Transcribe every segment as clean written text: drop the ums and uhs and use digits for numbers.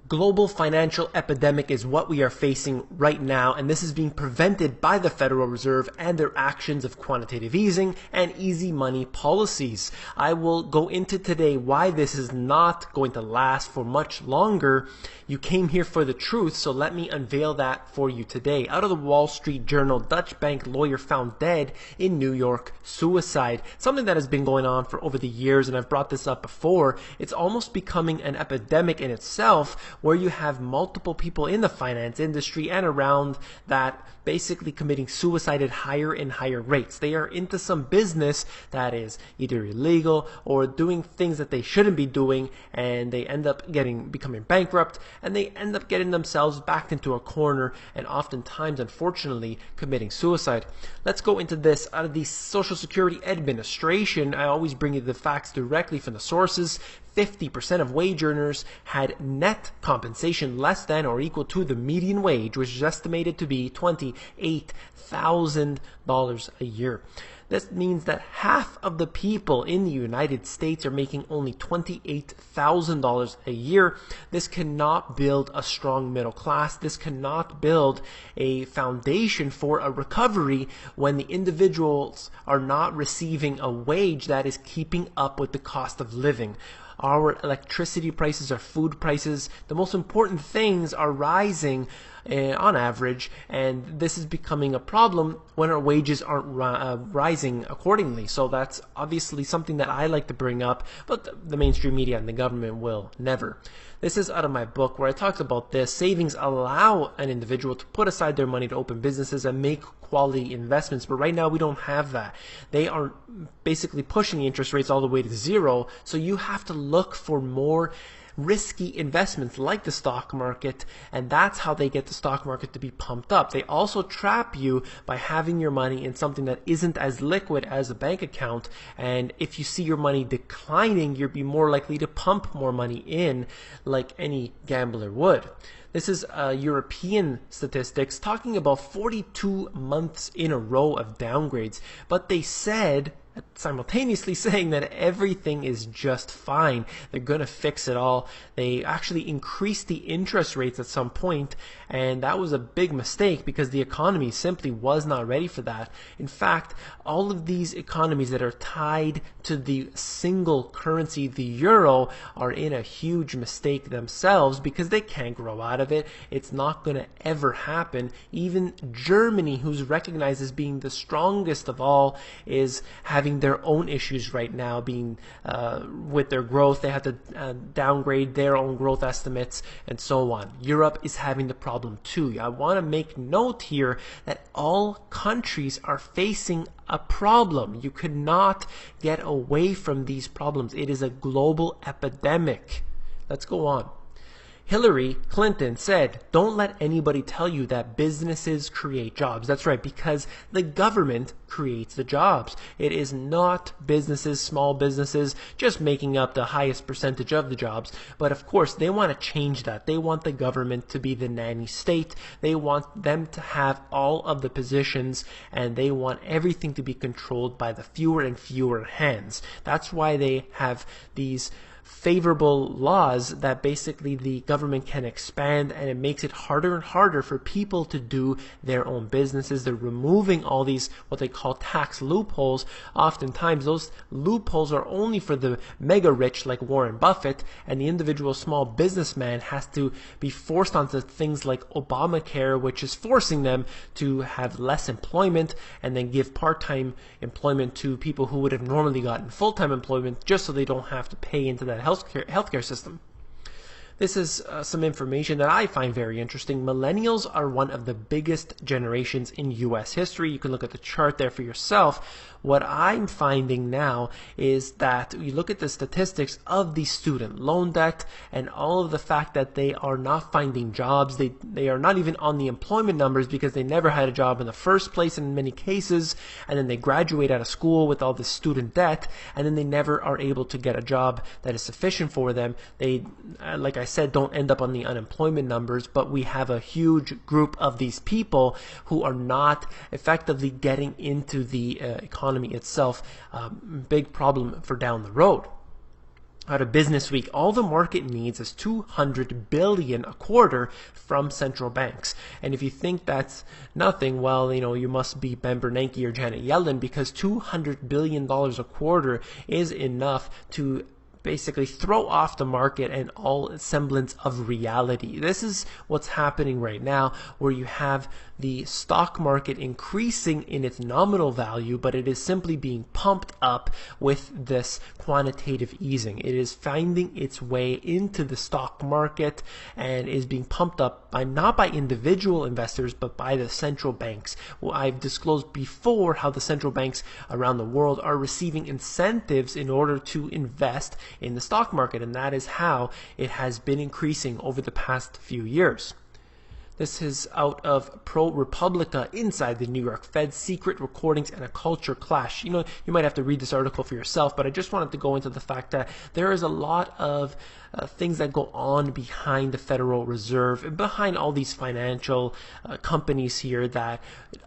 Global financial epidemic is what we are facing right now, and this is being prevented by the Federal Reserve and their actions of quantitative easing and easy money policies. I will go into today why this is not going to last for much longer. You came here for the truth, so let me unveil that for you today. Out of the Wall Street Journal, Dutch bank lawyer found dead in New York, suicide. Something that has been going on for over the years, and I've brought this up before. It's almost becoming an epidemic in itself, where you have multiple people in the finance industry and around that basically committing suicide at higher and higher rates. They are into some business that is either illegal or doing things that they shouldn't be doing, and they end up becoming bankrupt, and they end up getting themselves backed into a corner and oftentimes, unfortunately, committing suicide. Let's go into this. Out of the Social Security Administration, I always bring you the facts directly from the sources. 50% of wage earners had net compensation less than or equal to the median wage, which is estimated to be $28,000 a year. This means that half of the people in the United States are making only $28,000 a year. This cannot build a strong middle class. This cannot build a foundation for a recovery when the individuals are not receiving a wage that is keeping up with the cost of living. Our electricity prices, our food prices, the most important things are rising on average, and this is becoming a problem when our wages aren't rising accordingly. So that's obviously something that I like to bring up, but the mainstream media and the government will never. This is out of my book where I talked about this. Savings allow an individual to put aside their money to open businesses and make quality investments, but right now we don't have that. They are basically pushing the interest rates all the way to zero, so you have to look for more risky investments like the stock market, and that's how they get the stock market to be pumped up. They also trap you by having your money in something that isn't as liquid as a bank account, and if you see your money declining, you'll be more likely to pump more money in like any gambler would. This is European statistics talking about 42 months in a row of downgrades, but they said, simultaneously saying that everything is just fine. They're going to fix it all. They actually increased the interest rates at some point, and that was a big mistake because the economy simply was not ready for that. In fact, all of these economies that are tied to the single currency, the euro, are in a huge mistake themselves because they can't grow out of it. It's not going to ever happen. Even Germany, who's recognized as being the strongest of all, is having their own issues right now, being with their growth. They have to downgrade their own growth estimates and so on. Europe is having the problem too. I want to make note here that all countries are facing a problem. You could not get away from these problems. It is a global epidemic. Let's go on. Hillary Clinton said, "Don't let anybody tell you that businesses create jobs." That's right, because the government creates the jobs. It is not businesses, small businesses, just making up the highest percentage of the jobs. But of course, they want to change that. They want the government to be the nanny state. They want them to have all of the positions, and they want everything to be controlled by the fewer and fewer hands. That's why they have these favorable laws that basically the government can expand, and it makes it harder and harder for people to do their own businesses. They're removing all these what they call tax loopholes. Oftentimes those loopholes are only for the mega rich like Warren Buffett, and the individual small businessman has to be forced onto things like Obamacare, which is forcing them to have less employment and then give part-time employment to people who would have normally gotten full-time employment, just so they don't have to pay into that healthcare system. This is some information that I find very interesting. Millennials are one of the biggest generations in U.S. history. You can look at the chart there for yourself. What I'm finding now is that you look at the statistics of the student loan debt and all of the fact that they are not finding jobs. They are not even on the employment numbers because they never had a job in the first place in many cases, and then they graduate out of school with all this student debt, and then they never are able to get a job that is sufficient for them. They, like I said, don't end up on the unemployment numbers, but we have a huge group of these people who are not effectively getting into the economy itself. Big problem for down the road. out of Business Week, all the market needs is 200 billion a quarter from central banks. And if you think that's nothing, well, you must be Ben Bernanke or Janet Yellen, because $200 billion a quarter is enough to basically throw off the market and all semblance of reality. This is what's happening right now, where you have the stock market increasing in its nominal value, but it is simply being pumped up with this quantitative easing. It is finding its way into the stock market and is being pumped up by not by individual investors, but by the central banks. Well, I've disclosed before how the central banks around the world are receiving incentives in order to invest in the stock market, and that is how it has been increasing over the past few years. This is out of ProRepublica, Inside the New York Fed, Secret Recordings and a Culture Clash. You might have to read this article for yourself, but I just wanted to go into the fact that there is a lot of things that go on behind the Federal Reserve and behind all these financial companies here, that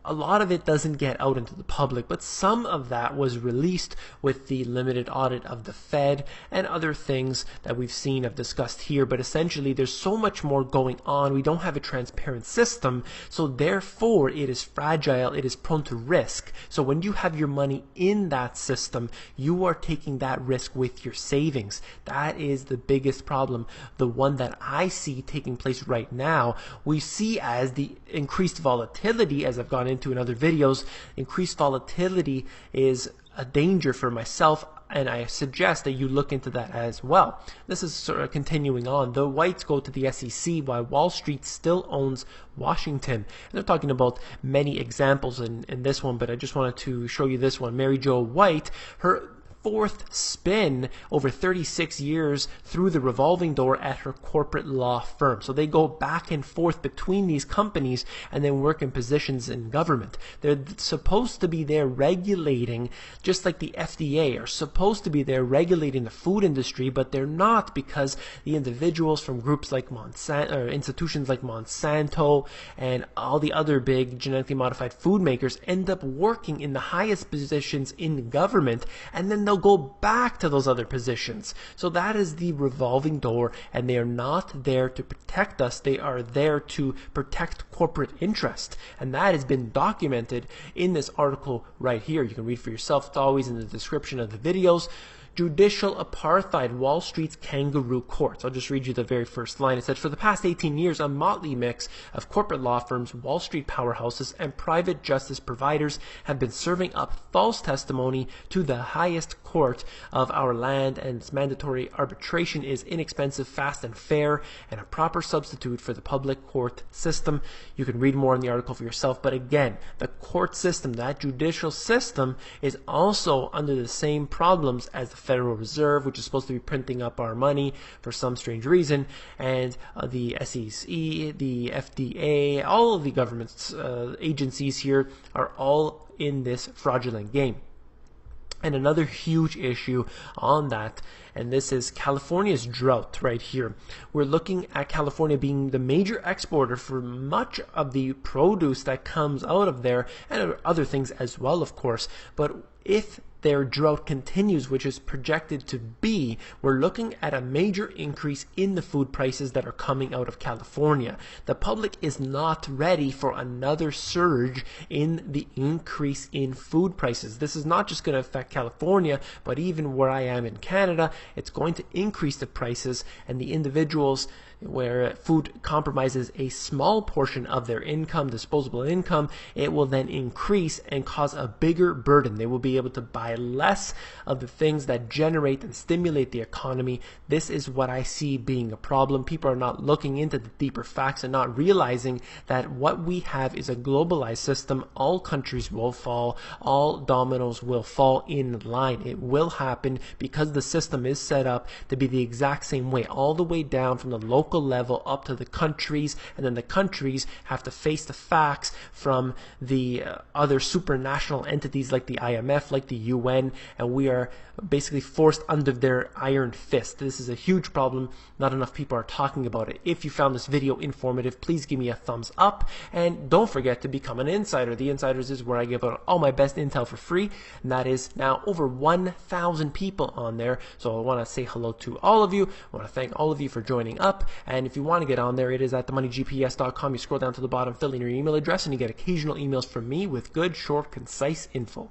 a lot of it doesn't get out into the public, but some of that was released with the limited audit of the Fed and other things that we've seen, I've discussed here. But essentially, there's so much more going on. We don't have a transparent system, so therefore it is fragile, it is prone to risk. So when you have your money in that system, you are taking that risk with your savings. That is the biggest problem, the one that I see taking place right now. We see as the increased volatility, as I've gone into in other videos, increased volatility is a danger for myself, and I suggest that you look into that as well. This is sort of continuing on. The whites go to the SEC while Wall Street still owns Washington. And they're talking about many examples in this one, but I just wanted to show you this one. Mary Jo White, her fourth spin over 36 years through the revolving door at her corporate law firm. So they go back and forth between these companies and then work in positions in government. They're supposed to be there regulating, just like the FDA are supposed to be there regulating the food industry, but they're not, because the individuals from groups like Monsanto, or institutions like Monsanto and all the other big genetically modified food makers, end up working in the highest positions in government, and then they'll go back to those other positions. So that is the revolving door, and they are not there to protect us. They are there to protect corporate interest, and that has been documented in this article right here. You can read for yourself. It's always in the description of the videos. Judicial apartheid, Wall Street's kangaroo courts. I'll just read you the very first line. It said, for the past 18 years, a motley mix of corporate law firms, Wall Street powerhouses, and private justice providers have been serving up false testimony to the highest court of our land, and its mandatory arbitration is inexpensive, fast, and fair, and a proper substitute for the public court system. You can read more in the article for yourself, but again, the court system, that judicial system, is also under the same problems as the Federal Reserve, which is supposed to be printing up our money for some strange reason, and the SEC, the FDA, all of the government's agencies here are all in this fraudulent game. And another huge issue on that, and this is California's drought right here. We're looking at California being the major exporter for much of the produce that comes out of there, and other things as well, of course. But if their drought continues, which is projected to be, we're looking at a major increase in the food prices that are coming out of California. The public is not ready for another surge in the increase in food prices. This is not just going to affect California, but even where I am in Canada, it's going to increase the prices, and the individuals where food compromises a small portion of their income, disposable income, it will then increase and cause a bigger burden. They will be able to buy less of the things that generate and stimulate the economy. This is what I see being a problem. People are not looking into the deeper facts and not realizing that what we have is a globalized system. All countries will fall. All dominoes will fall in line. It will happen because the system is set up to be the exact same way, all the way down from the local local level up to the countries, and then the countries have to face the facts from the other supranational entities like the IMF, like the UN, and we are basically forced under their iron fist. This is a huge problem. Not enough people are talking about it. If you found this video informative, please give me a thumbs up, and don't forget to become an insider. The Insiders is where I give out all my best intel for free, and that is now over 1,000 people on there. So I want to say hello to all of you. I want to thank all of you for joining up, and if you want to get on there, it is at themoneygps.com. You scroll down to the bottom, fill in your email address, and you get occasional emails from me with good, short, concise info.